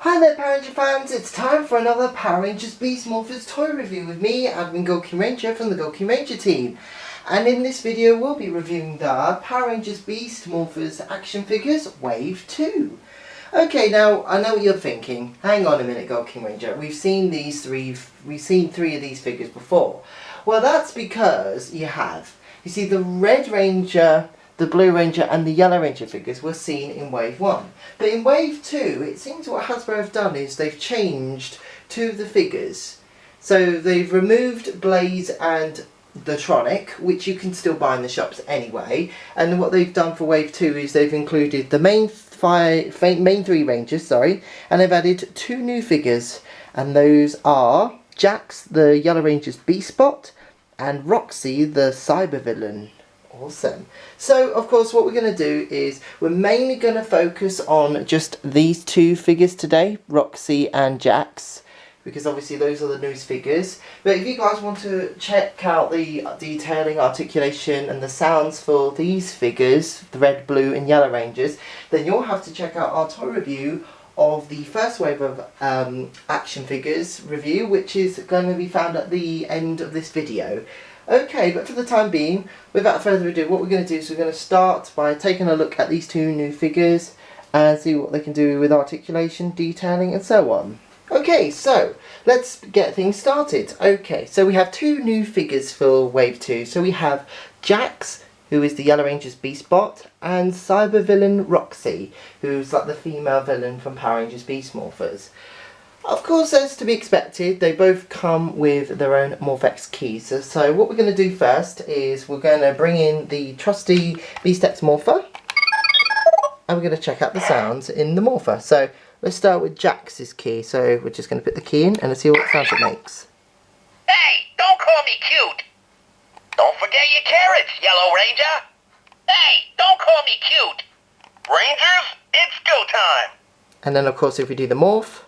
Hi there Power Ranger fans, it's time for another Power Rangers Beast Morphers toy review with me, Admin GoldKingRanger from the GoldKingRanger team. And in this video we'll be reviewing the Power Rangers Beast Morphers action figures Wave 2. Okay, now I know what you're thinking. Hang on a minute GoldKingRanger, we've seen three of these figures before. Well, that's because you have. You see, the Red Ranger, the Blue Ranger and the Yellow Ranger figures were seen in Wave 1. But in Wave 2, it seems what Hasbro have done is they've changed two of the figures. So they've removed Blaze and the Tronic, which you can still buy in the shops anyway. And what they've done for Wave 2 is they've included the main three Rangers, and they've added two new figures. And those are Jax, the Yellow Ranger's Beastbot, and Roxy, the Cybervillian. Awesome. So, of course, what we're going to do is we're mainly going to focus on just these two figures today, Roxy and Jax, because obviously those are the newest figures. But if you guys want to check out the detailing, articulation and the sounds for these figures, the Red, Blue and Yellow Rangers, then you'll have to check out our toy review of the first wave of action figures review, which is going to be found at the end of this video. Okay, but for the time being, without further ado, what we're going to do is we're going to start by taking a look at these two new figures and see what they can do with articulation, detailing and so on. Okay, so let's get things started. Okay, so we have two new figures for Wave 2. So we have Jax, who is the Yellow Ranger's Beastbot, and Cybervillian Roxy, who's like the female villain from Power Rangers Beast Morphers. Of course, as to be expected, they both come with their own MorphX keys. So what we're going to do first is we're going to bring in the trusty BeastX Morpher, and we're going to check out the sounds in the Morpher. So let's start with Jax's key. So we're just going to put the key in and let's see what sounds it makes. Hey, don't call me cute. Don't forget your carrots, Yellow Ranger. Hey, don't call me cute. Rangers, it's go time. And then of course if we do the morph.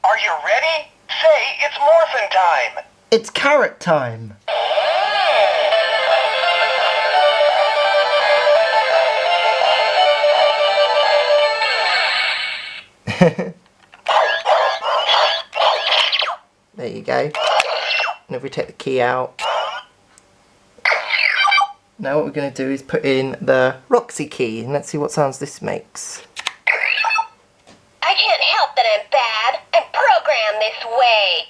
Are you ready? Say it's morphin' time. It's carrot time. There you go. And if we take the key out. Now what we're going to do is put in the Roxy key and let's see what sounds this makes. I can't help that I'm bad and programmed this way.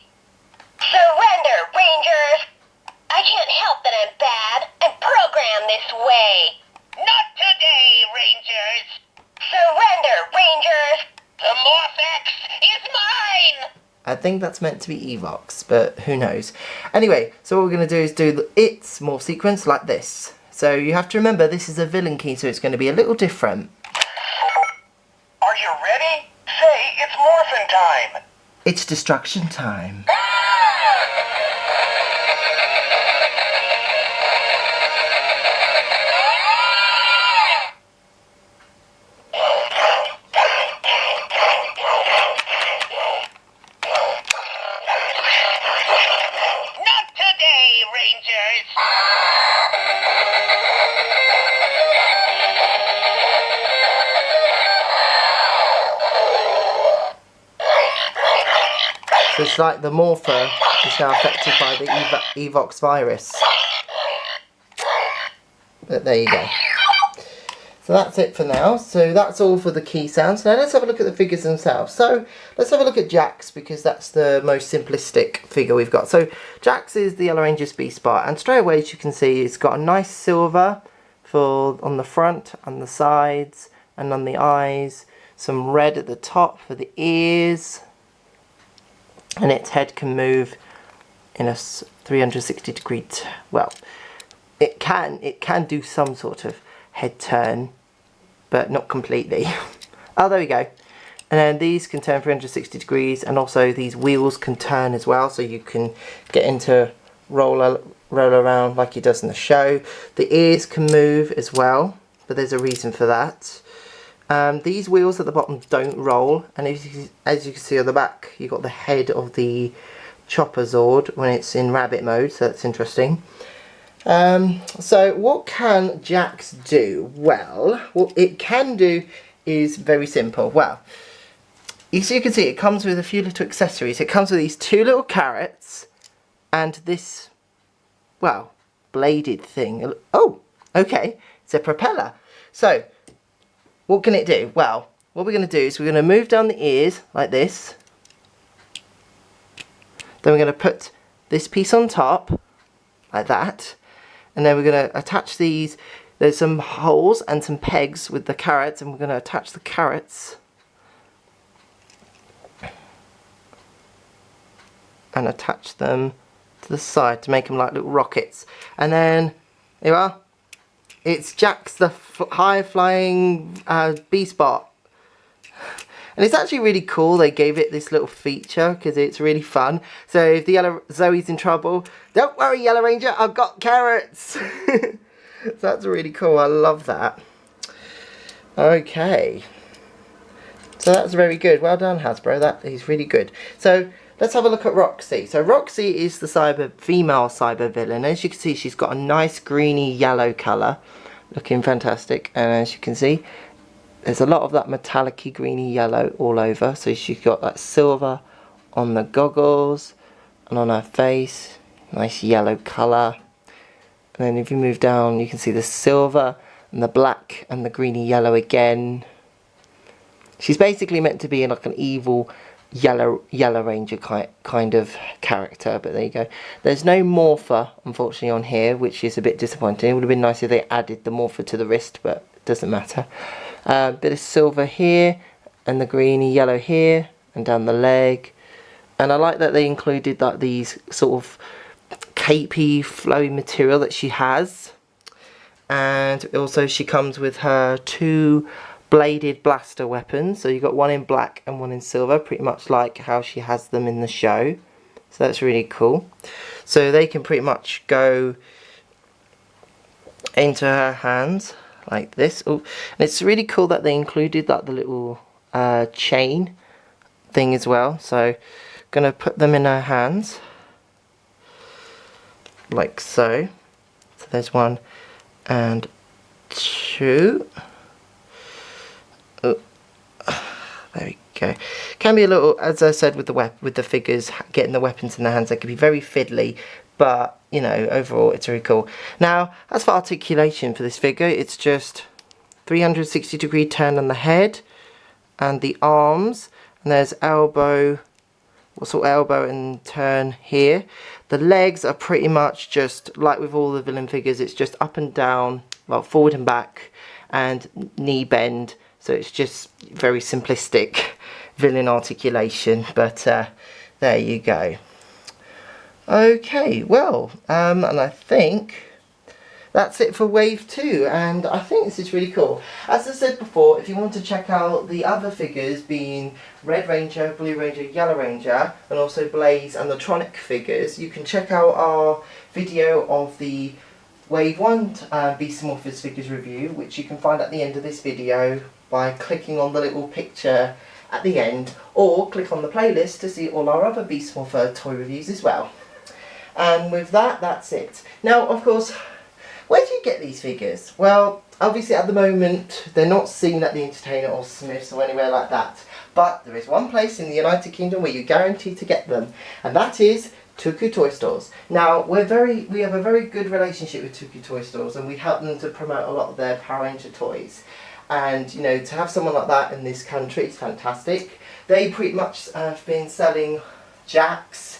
Surrender, Rangers! I can't help that I'm bad and programmed this way. Not today, Rangers. Surrender, Rangers! The MorphX is mine! I think that's meant to be Evox, but who knows. Anyway, so what we're going to do is do its morph sequence like this. So you have to remember this is a villain key, so it's going to be a little different. Are you ready? Say it's morphin' time. It's destruction time. Not today, Rangers. So it's like the Morpher is now affected by the Evox virus. But there you go. So that's it for now. So that's all for the key sounds. Now let's have a look at the figures themselves. So let's have a look at Jax because that's the most simplistic figure we've got. So Jax is the Yellow Ranger's Beastbot, and straight away as you can see it's got a nice silver on the front, on the sides and on the eyes. Some red at the top for the ears. And its head can move in a 360 degree, well, it can do some sort of head turn, but not completely. Oh, there we go. And then these can turn 360 degrees, and also these wheels can turn as well, so you can get into roll around like he does in the show. The ears can move as well, but there's a reason for that. These wheels at the bottom don't roll, and as you can see on the back, you've got the head of the Chopper Zord when it's in rabbit mode, so that's interesting. So what can Jax do? Well, what it can do is very simple. Well, as you can see, it comes with a few little accessories. It comes with these 2 little carrots and this, well, bladed thing. Oh, okay, it's a propeller. So, what can it do? Well, what we're going to do is we're going to move down the ears like this. Then we're going to put this piece on top, like that. And then we're going to attach these. There's some holes and some pegs with the carrots, and we're going to attach the carrots. And attach them to the side to make them like little rockets. And then, here you are. It's Jax the high-flying Beastbot. And it's actually really cool they gave it this little feature because it's really fun. So if the yellow Zoe's in trouble, don't worry Yellow Ranger, I've got carrots. So that's really cool, I love that. Okay. So that's very good, well done Hasbro, that is really good. So let's have a look at Roxy. So Roxy is the female cyber villain. As you can see, she's got a nice greeny yellow colour, looking fantastic. And as you can see, there's a lot of that metallic-y greeny yellow all over. So she's got that silver on the goggles and on her face. Nice yellow colour. And then if you move down, you can see the silver and the black and the greeny yellow again. She's basically meant to be like an evil yellow Ranger kind of character, but there you go. There's no morpher unfortunately on here, which is a bit disappointing. It would have been nice if they added the morpher to the wrist, but it doesn't matter. Bit of silver here and the greeny yellow here and down the leg. And I like that they included like these sort of capey flowy material that she has. And also she comes with her 2 bladed blaster weapons. So you've got one in black and one in silver, pretty much like how she has them in the show. So that's really cool. So they can pretty much go into her hands like this. Oh, and it's really cool that they included like the little chain thing as well. So gonna put them in her hands like so. So there's 1 and 2. Oh, there we go. Can be a little, as I said with the figures, getting the weapons in the hands, they can be very fiddly, but you know, overall it's very cool. Now, as for articulation for this figure, it's just 360-degree turn on the head and the arms, and there's elbow, sort of elbow and turn here. The legs are pretty much just like with all the villain figures, it's just up and down, well, forward and back, and knee bend. So it's just very simplistic villain articulation, but there you go. Okay, well, and I think that's it for wave 2, and I think this is really cool. As I said before, if you want to check out the other figures, being Red Ranger, Blue Ranger, Yellow Ranger, and also Blaze and the Tronic figures, you can check out our video of the Wave 1 Beast Morphers figures review, which you can find at the end of this video by clicking on the little picture at the end, or click on the playlist to see all our other Beast Morpher toy reviews as well. And with that, that's it. Now, of course, where do you get these figures? Well, obviously at the moment, they're not seen at the Entertainer or Smiths or anywhere like that. But there is one place in the United Kingdom where you're guaranteed to get them, and that is Toku Toy Stores. Now, we have a very good relationship with Toku Toy Stores, and we help them to promote a lot of their Power Ranger toys. And, you know, to have someone like that in this country is fantastic. They pretty much have been selling Jax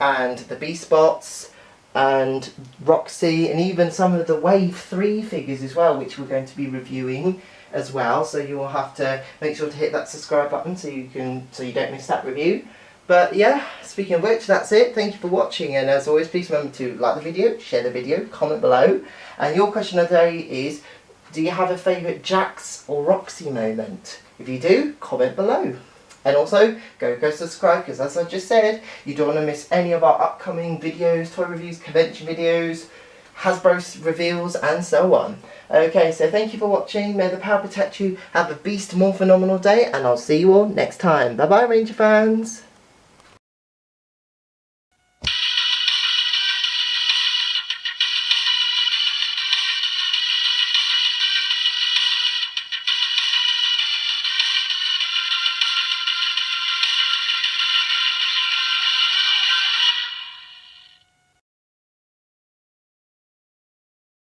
and the Beastbots and Roxy, and even some of the Wave 3 figures as well, which we're going to be reviewing as well. So you will have to make sure to hit that subscribe button so you don't miss that review. But yeah, speaking of which, that's it. Thank you for watching, and as always, please remember to like the video, share the video, comment below. And your question of the day is, do you have a favourite Jax or Roxy moment? If you do, comment below. And also, go subscribe, because as I just said, you don't want to miss any of our upcoming videos, toy reviews, convention videos, Hasbro reveals, and so on. Okay, so thank you for watching. May the power protect you. Have a Beast Morphinominal day, and I'll see you all next time. Bye bye, Ranger fans.